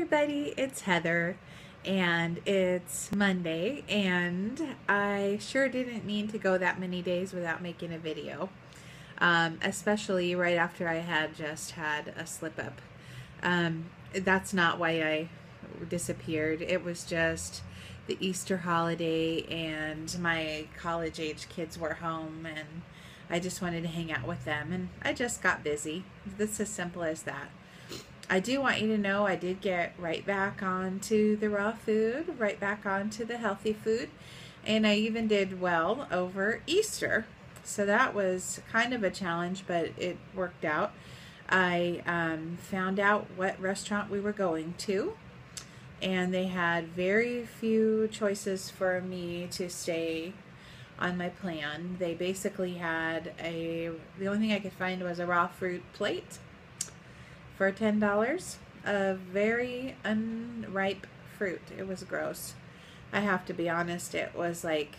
everybody, it's Heather and it's Monday and I sure didn't mean to go that many days without making a video, especially right after I had just had a slip up. That's not why I disappeared. It was just the Easter holiday and my college age kids were home and I just wanted to hang out with them and I just got busy. It's as simple as that. I do want you to know I did get right back onto the raw food, right back onto the healthy food, and I even did well over Easter. So that was kind of a challenge, but it worked out. I found out what restaurant we were going to, and they had very few choices for me to stay on my plan. They basically had the only thing I could find was a raw fruit plate for $10 of very unripe fruit. It was gross. I have to be honest, it was like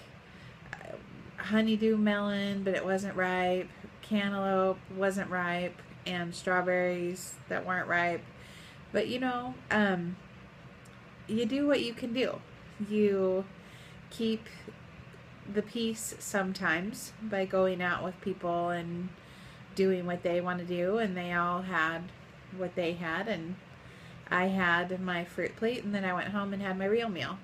honeydew melon, but it wasn't ripe, cantaloupe wasn't ripe, and strawberries that weren't ripe. But you know, you do what you can do. You keep the peace sometimes by going out with people and doing what they want to do, and they all had what they had, and I had my fruit plate, and then I went home and had my real meal.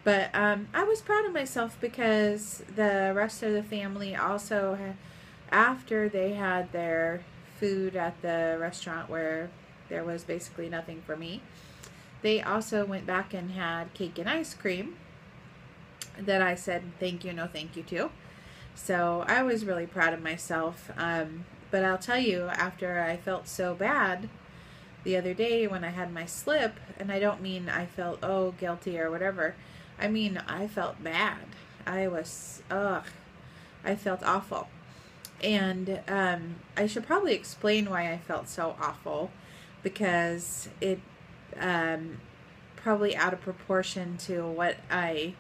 But I was proud of myself because the rest of the family also, after they had their food at the restaurant where there was basically nothing for me, they also went back and had cake and ice cream that I said thank you, no thank you to. So I was really proud of myself. But I'll tell you, after I felt so bad the other day when I had my slip, and I don't mean I felt, oh, guilty or whatever. I mean, I felt bad. I felt awful. And I should probably explain why I felt so awful, because it probably out of proportion to what I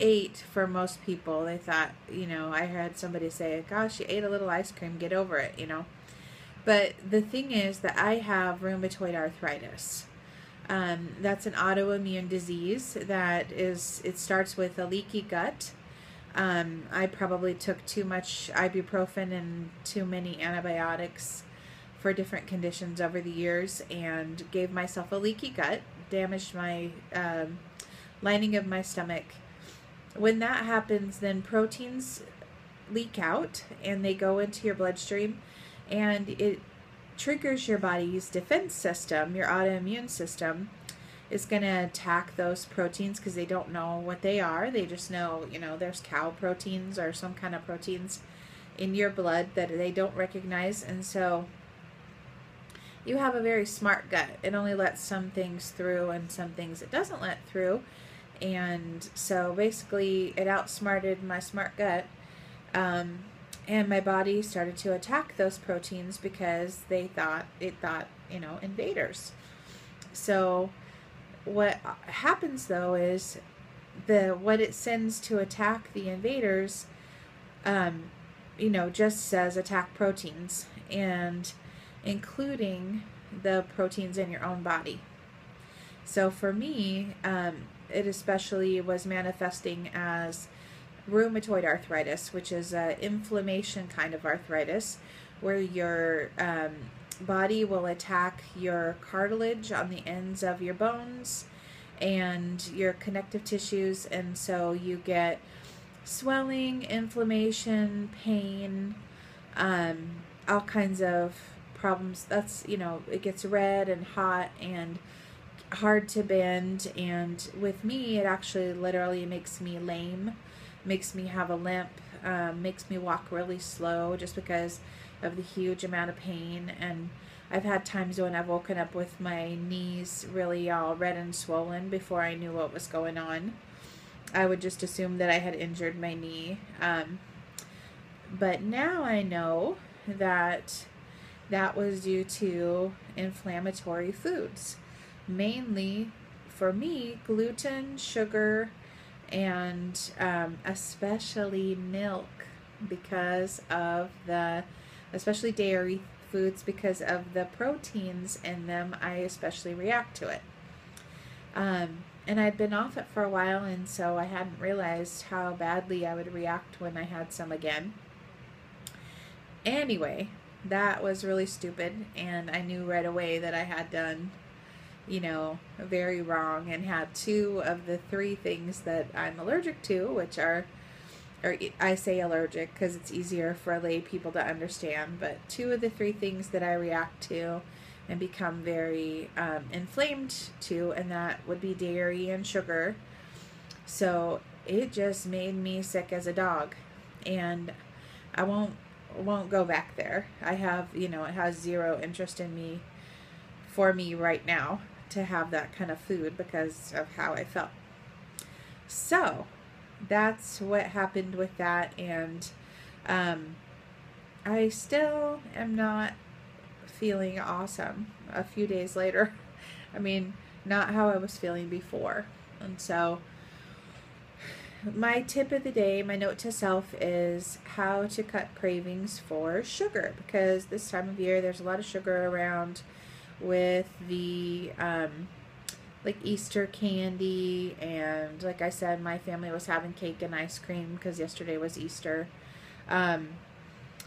ate. For most people, they thought, you know, I had somebody say, gosh, you ate a little ice cream, get over it, you know. But the thing is that I have rheumatoid arthritis. That's an autoimmune disease it starts with a leaky gut. I probably took too much ibuprofen and too many antibiotics for different conditions over the years and gave myself a leaky gut, damaged my lining of my stomach. When that happens, then proteins leak out and they go into your bloodstream, and it triggers your body's defense system. Your autoimmune system is going to attack those proteins because they don't know what they are. They just know, you know, there's cow proteins or some kind of proteins in your blood that they don't recognize. And so you have a very smart gut. It only lets some things through and some things it doesn't let through. And so basically it outsmarted my smart gut, and my body started to attack those proteins because it thought, you know, invaders. So what happens though is what it sends to attack the invaders, you know, just says attack proteins, and including the proteins in your own body. So for me, it especially was manifesting as rheumatoid arthritis, which is an inflammation kind of arthritis, where your body will attack your cartilage on the ends of your bones and your connective tissues, and so you get swelling, inflammation, pain, all kinds of problems. That's, you know, it gets red and hot and hard to bend, and with me it actually literally makes me lame, makes me have a limp, makes me walk really slow just because of the huge amount of pain. And I've had times when I've woken up with my knees really all red and swollen before I knew what was going on. I would just assume that I had injured my knee, but now I know that that was due to inflammatory foods. Mainly, for me, gluten, sugar, and especially milk, because of especially dairy foods because of the proteins in them. I especially react to it. And I'd been off it for a while, and so I hadn't realized how badly I would react when I had some again. Anyway, that was really stupid, and I knew right away that I had done, very wrong, and had 2 of the 3 things that I'm allergic to, which are, or I say allergic because it's easier for lay people to understand, but 2 of the 3 things that I react to and become very inflamed to, and that would be dairy and sugar. So it just made me sick as a dog, and I won't go back there. I have, it has 0 interest in me, for me right now, to have that kind of food because of how I felt. So that's what happened with that, and I still am not feeling awesome a few days later. I mean, not how I was feeling before. And so my tip of the day, my note to self, is how to cut cravings for sugar, because this time of year there's a lot of sugar around with the like Easter candy, and like I said, my family was having cake and ice cream because yesterday was Easter.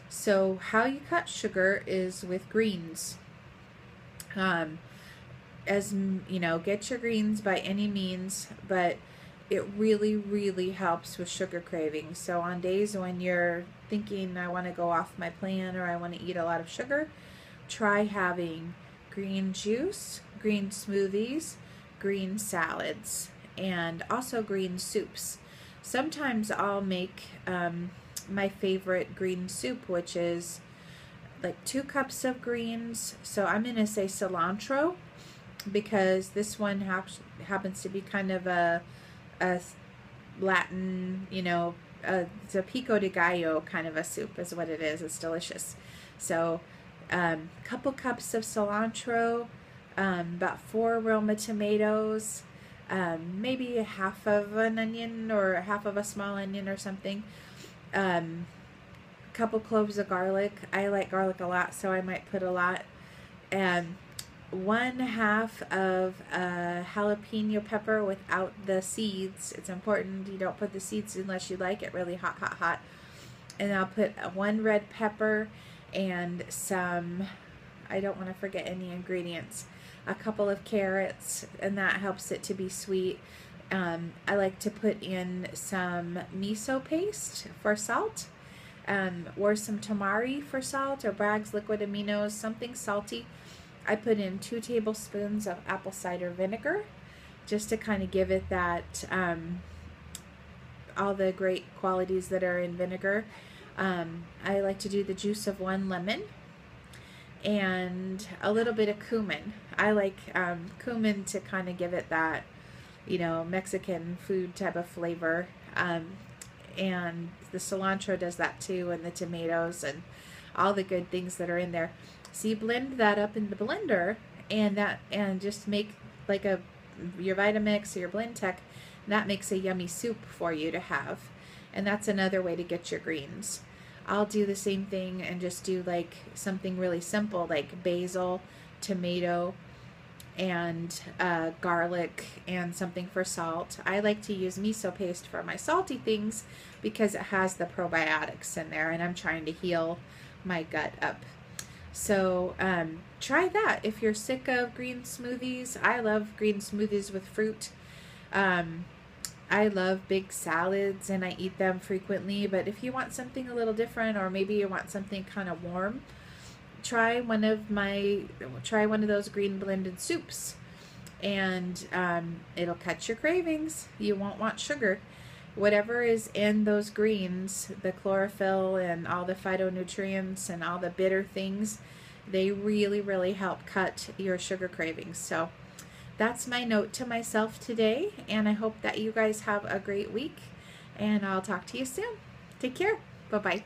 So how you cut sugar is with greens. As get your greens by any means, but it really, really helps with sugar cravings. So on days when you're thinking, I want to go off my plan or I want to eat a lot of sugar, try having green juice, green smoothies, green salads, and also green soups. Sometimes I'll make my favorite green soup, which is like 2 cups of greens. So I'm going to say cilantro, because this one happens to be kind of a Latin, it's a Pico de Gallo kind of a soup is what it is. It's delicious. So couple cups of cilantro, about 4 Roma tomatoes, maybe half of an onion or half of a small onion or something, couple cloves of garlic. I like garlic a lot, so I might put a lot, and 1/2 of a jalapeno pepper without the seeds. It's important you don't put the seeds unless you like it really hot, hot, hot. And I'll put 1 red pepper and some, I don't want to forget any ingredients, a couple of carrots, and that helps it to be sweet. I like to put in some miso paste for salt, or some tamari for salt, or Bragg's liquid aminos, something salty. I put in 2 tablespoons of apple cider vinegar, just to kind of give it that, all the great qualities that are in vinegar. I like to do the juice of 1 lemon, and a little bit of cumin. I like cumin to kind of give it that, Mexican food type of flavor. And the cilantro does that too, and the tomatoes and all the good things that are in there. So you blend that up in the blender, and just make like your Vitamix or your Blendtec. That makes a yummy soup for you to have. And that's another way to get your greens. I'll do the same thing and just do like something really simple, like basil, tomato, and garlic, and something for salt. I like to use miso paste for my salty things because it has the probiotics in there, and I'm trying to heal my gut up. So try that if you're sick of green smoothies. I love green smoothies with fruit. I love big salads, and I eat them frequently, but if you want something a little different, or maybe you want something kind of warm, try one of those green blended soups, and it'll cut your cravings. You won't want sugar. Whatever is in those greens, the chlorophyll and all the phytonutrients and all the bitter things, they really, really help cut your sugar cravings. So that's my note to myself today, and I hope that you guys have a great week, and I'll talk to you soon. Take care. Bye-bye.